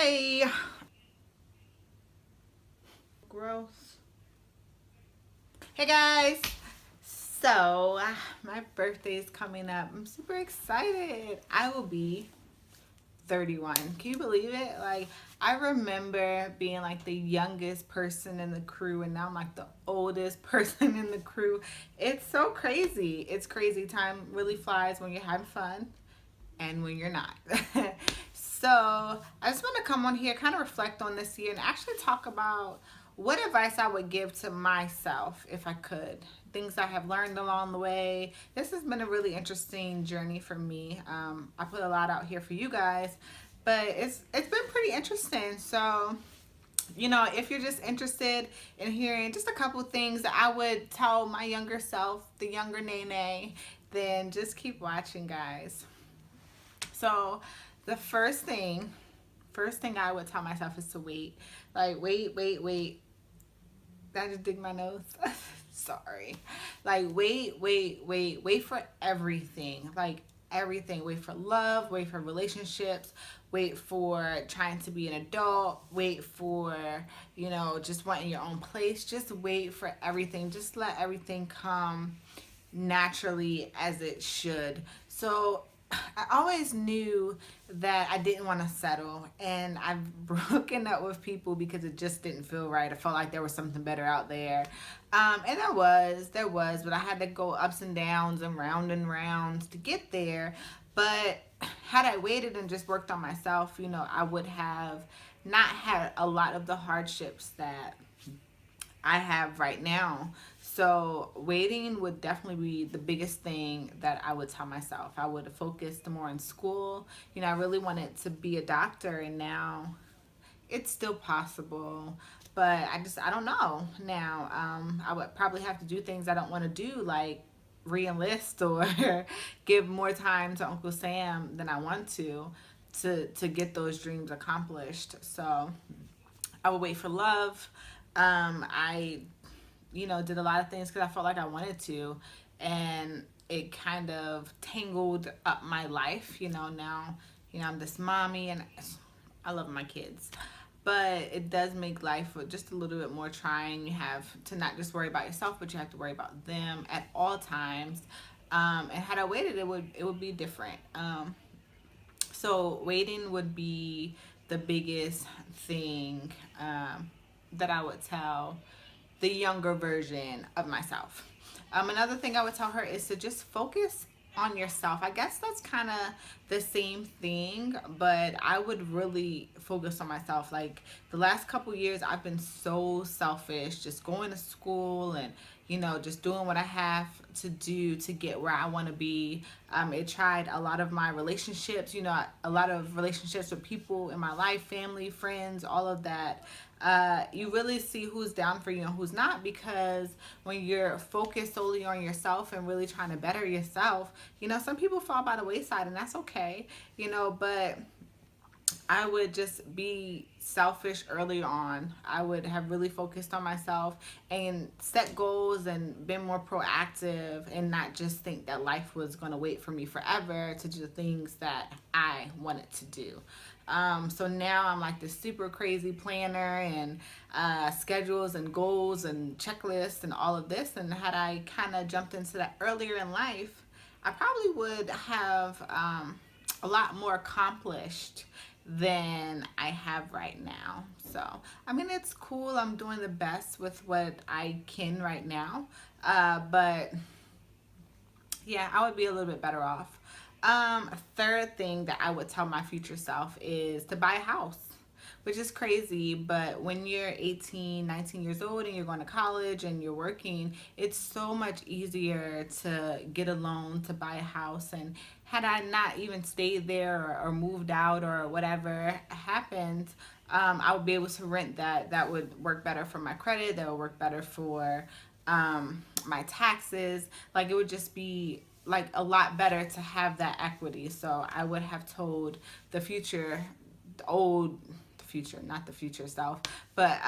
Hey, gross. Hey guys. So, my birthday is coming up. I'm super excited. I will be 31. Can you believe it? Like, I remember being like the youngest person in the crew, and now I'm like the oldest person in the crew. It's so crazy. It's crazy. Time really flies when you're having fun and when you're not. So I just want to come on here, kind of reflect on this year, and actually talk about what advice I would give to myself if I could. Things I have learned along the way. This has been a really interesting journey for me. I put a lot out here for you guys, but it's been pretty interesting. So if you're just interested in hearing just a couple things that I would tell my younger self, the younger Nene, then just keep watching, guys. So the first thing I would tell myself is to wait. Like wait. Did I just dig my nose? Sorry. Like wait for everything. Like everything. Wait for love, wait for relationships, wait for trying to be an adult, wait for, just wanting your own place. Just wait for everything. Just let everything come naturally as it should. So I always knew that I didn't want to settle, and I've broken up with people because it just didn't feel right. I felt like there was something better out there, and there was, but I had to go ups and downs and rounds to get there. But had I waited and just worked on myself, I would have not had a lot of the hardships that I have right now. So waiting would definitely be the biggest thing that I would tell myself. I would have focused more in school. I really wanted to be a doctor, and now it's still possible. But I don't know now. I would probably have to do things I don't want to do, like re-enlist or give more time to Uncle Sam than I want to get those dreams accomplished. So I would wait for love. I did a lot of things because I felt like I wanted to, and it kind of tangled up my life. Now, I'm this mommy, and I love my kids, but it does make life just a little bit more trying. You have to not just worry about yourself, but you have to worry about them at all times. And had I waited, it would be different. So waiting would be the biggest thing that I would tell the younger version of myself. Another thing I would tell her is to just focus on yourself. I guess that's kind of the same thing, but I would really focus on myself. Like the last couple years, I've been so selfish, just going to school and just doing what I have to do to get where I want to be. It tried a lot of my relationships, a lot of relationships with people in my life, family, friends, all of that. You really see who's down for you and who's not, because when you're focused solely on yourself and really trying to better yourself, some people fall by the wayside, and that's okay, but I would just be selfish early on. I would have really focused on myself and set goals and been more proactive, and not just think that life was going to wait for me forever to do the things that I wanted to do. So now I'm like this super crazy planner, and schedules and goals and checklists and all of this. And had I kind of jumped into that earlier in life, I probably would have a lot more accomplished than I have right now. So, I mean, it's cool. I'm doing the best with what I can right now. But yeah, I would be a little bit better off. Third thing that I would tell my future self is to buy a house, which is crazy. But when you're 18, 19 years old and you're going to college and you're working, it's so much easier to get a loan to buy a house. And had I not even stayed there, or moved out, or whatever happened, I would be able to rent that. That would work better for my credit. That would work better for my taxes. Like, it would just be like a lot better to have that equity. So I would have told the future, the old, the future, not the future self, but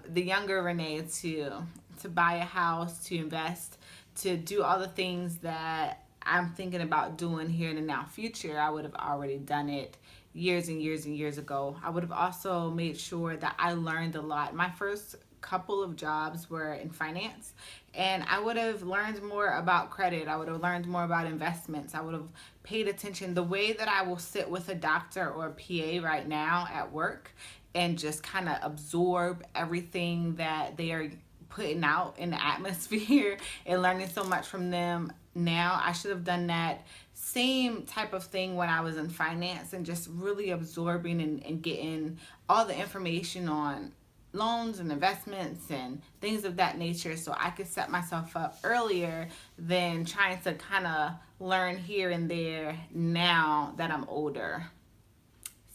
the younger Renee, to buy a house, to invest, to do all the things that I'm thinking about doing here in the now future. I would have already done it years and years and years ago. I would have also made sure that I learned a lot. My first couple of jobs were in finance, and I would have learned more about credit. I would have learned more about investments. I would have paid attention the way that I will sit with a doctor or a PA right now at work and just kind of absorb everything that they are putting out in the atmosphere and learning so much from them now. I should have done that same type of thing when I was in finance, and just really absorbing and getting all the information on loans and investments and things of that nature, so I could set myself up earlier than trying to kind of learn here and there now that I'm older.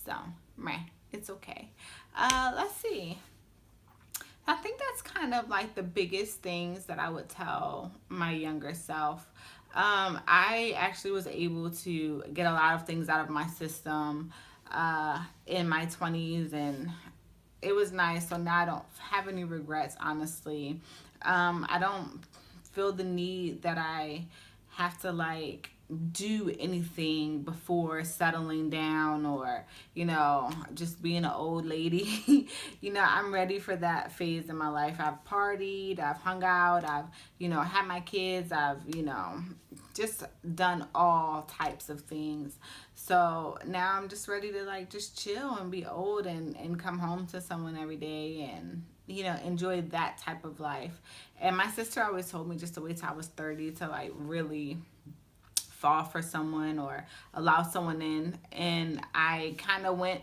So, meh, it's okay. Let's see. I think that's kind of like the biggest things that I would tell my younger self. I actually was able to get a lot of things out of my system in my 20s, and it was nice. So now I don't have any regrets, honestly. I don't feel the need that I have to like do anything before settling down, or just being an old lady. I'm ready for that phase in my life. I've partied, I've hung out, I've had my kids, I've just done all types of things. So now I'm just ready to like just chill and be old, and come home to someone every day, and enjoy that type of life. And my sister always told me just to wait till I was 30 to like really fall for someone or allow someone in. And I kind of went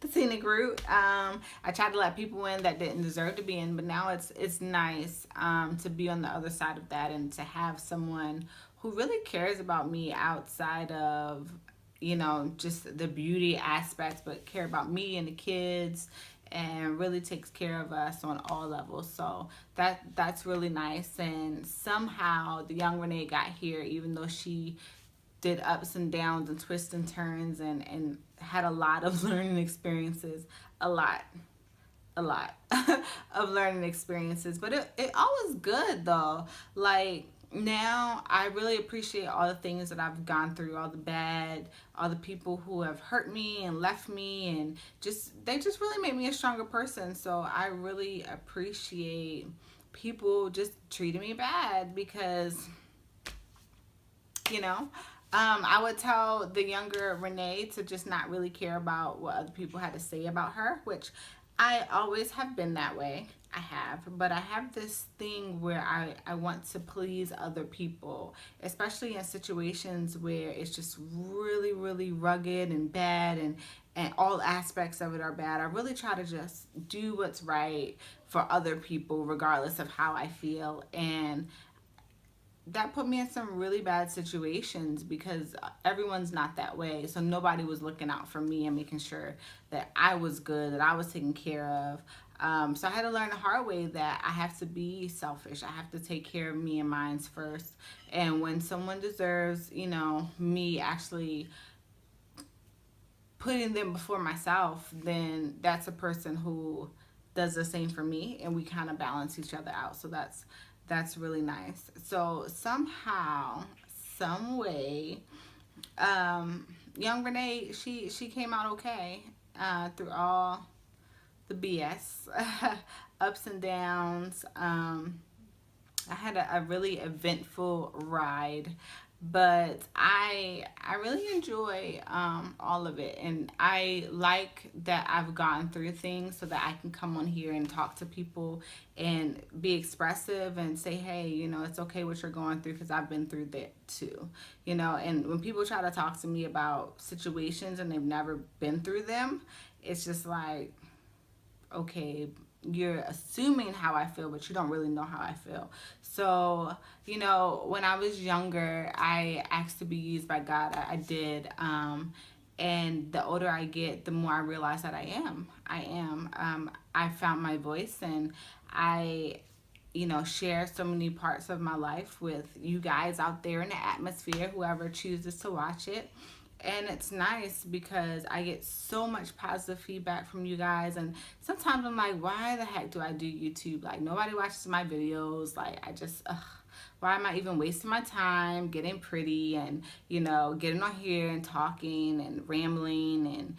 the scenic route. I tried to let people in that didn't deserve to be in, but now it's nice to be on the other side of that, and to have someone who really cares about me outside of just the beauty aspects, but care about me and the kids, and really takes care of us on all levels. So that's really nice. And somehow the young Renee got here, even though she did ups and downs and twists and turns, and had a lot of learning experiences, a lot of learning experiences. But it all was good though. Like, now I really appreciate all the things that I've gone through, all the bad, all the people who have hurt me and left me, and they just really made me a stronger person. So I really appreciate people just treating me bad, because I would tell the younger Renee to just not really care about what other people had to say about her, which I always have been that way. I have, but I have this thing where I want to please other people, especially in situations where it's just really, really rugged and bad, and all aspects of it are bad. I really try to just do what's right for other people, regardless of how I feel. And that put me in some really bad situations, because everyone's not that way. So nobody was looking out for me and making sure that I was good, that I was taken care of. So I had to learn the hard way that I have to be selfish. I have to take care of me and mine first. And when someone deserves, me actually putting them before myself, then that's a person who does the same for me, and we kind of balance each other out. So that's really nice. So somehow, some way, young Renee, she came out okay through all the BS, ups and downs. I had a really eventful ride, but I really enjoy all of it, and I like that I've gone through things so that I can come on here and talk to people and be expressive and say, hey, it's okay what you're going through, because I've been through that too. And when people try to talk to me about situations and they've never been through them, it's just like, okay, you're assuming how I feel, but you don't really know how I feel. So, when I was younger, I asked to be used by God. I did. And the older I get, the more I realize that I am. I found my voice, and I, share so many parts of my life with you guys out there in the atmosphere, whoever chooses to watch it. And it's nice because I get so much positive feedback from you guys. And sometimes I'm like, why the heck do I do YouTube? Like, nobody watches my videos. Like, why am I even wasting my time getting pretty and, getting on here and talking and rambling and,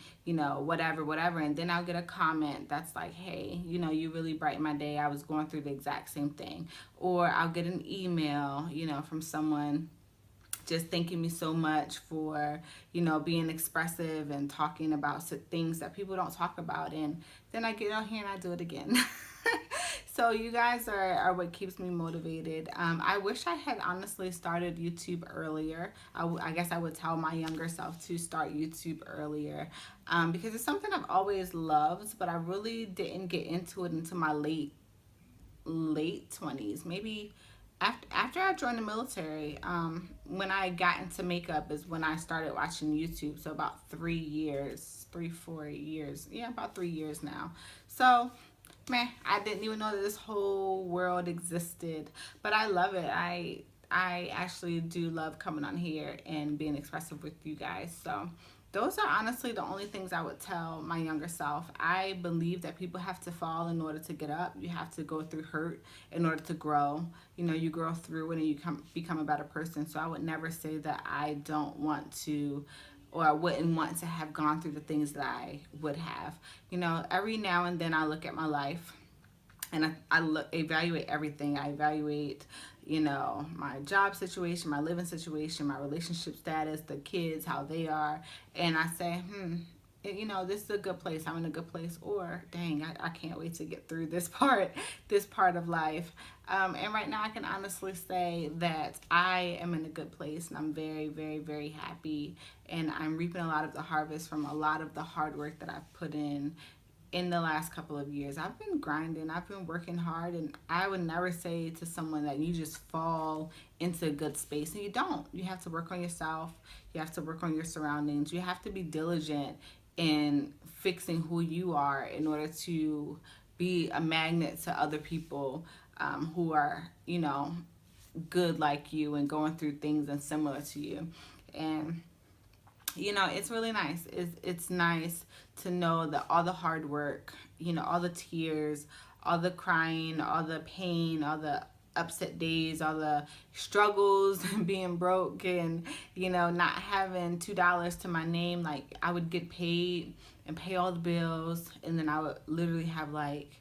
whatever, whatever. And then I'll get a comment that's like, hey, you really brightened my day. I was going through the exact same thing. Or I'll get an email, from someone just thanking me so much for, being expressive and talking about things that people don't talk about. And then I get out here and I do it again. So you guys are what keeps me motivated. I wish I had honestly started YouTube earlier. I guess I would tell my younger self to start YouTube earlier, because it's something I've always loved, but I really didn't get into it until my late 20s, maybe after I joined the military. When I got into makeup is when I started watching YouTube. So about 4 years, yeah, about 3 years now. So man, I didn't even know that this whole world existed, but I love it. I actually do love coming on here and being expressive with you guys. So those are honestly the only things I would tell my younger self. I believe that people have to fall in order to get up. You have to go through hurt in order to grow. You grow through it and you become a better person. So I would never say that I don't want to, or I wouldn't want to have gone through the things that I would have. Every now and then I look at my life and I evaluate everything. I evaluate, my job situation, my living situation, my relationship status, the kids, how they are. And I say, this is a good place. I'm in a good place. Or, dang, I can't wait to get through this part of life. And right now I can honestly say that I am in a good place and I'm very, very, very happy. And I'm reaping a lot of the harvest from a lot of the hard work that I've put in the last couple of years. I've been grinding, I've been working hard, and I would never say to someone that you just fall into a good space, and you don't. You have to work on yourself, you have to work on your surroundings, you have to be diligent in fixing who you are in order to be a magnet to other people who are, good like you and going through things and similar to you. And it's really nice. It's nice to know that all the hard work, all the tears, all the crying, all the pain, all the upset days, all the struggles, being broke and, not having $2 to my name. Like, I would get paid and pay all the bills, and then I would literally have like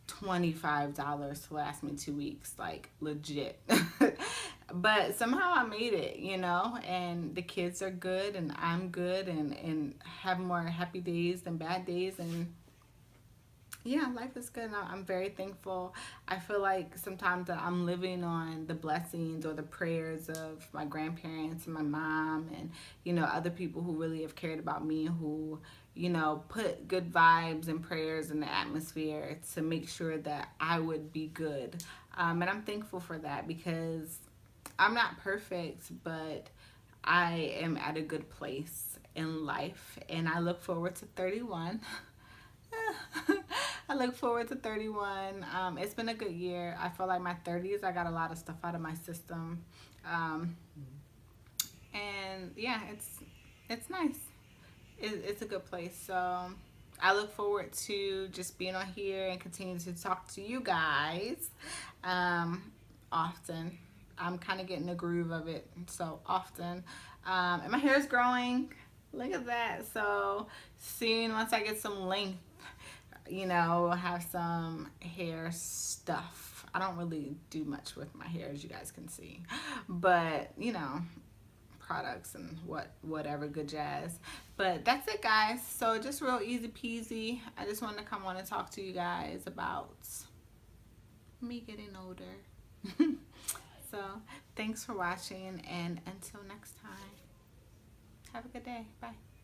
$25 to last me 2 weeks, like legit. But somehow I made it, and the kids are good and I'm good and have more happy days than bad days. And yeah, life is good. I'm very thankful. I feel like sometimes that I'm living on the blessings or the prayers of my grandparents and my mom and, other people who really have cared about me, who, put good vibes and prayers in the atmosphere to make sure that I would be good. And I'm thankful for that because I'm not perfect, but I am at a good place in life. And I look forward to 31. I look forward to 31. It's been a good year. I feel like my 30s, I got a lot of stuff out of my system. And yeah, it's nice. It's a good place. So I look forward to just being on here and continue to talk to you guys often. I'm kind of getting the groove of it so often. And my hair is growing. Look at that. So soon, once I get some length, we'll have some hair stuff. I don't really do much with my hair, as you guys can see. But, products and whatever good jazz. But that's it, guys. So just real easy peasy. I just wanted to come on and talk to you guys about me getting older. So thanks for watching, and until next time, have a good day. Bye.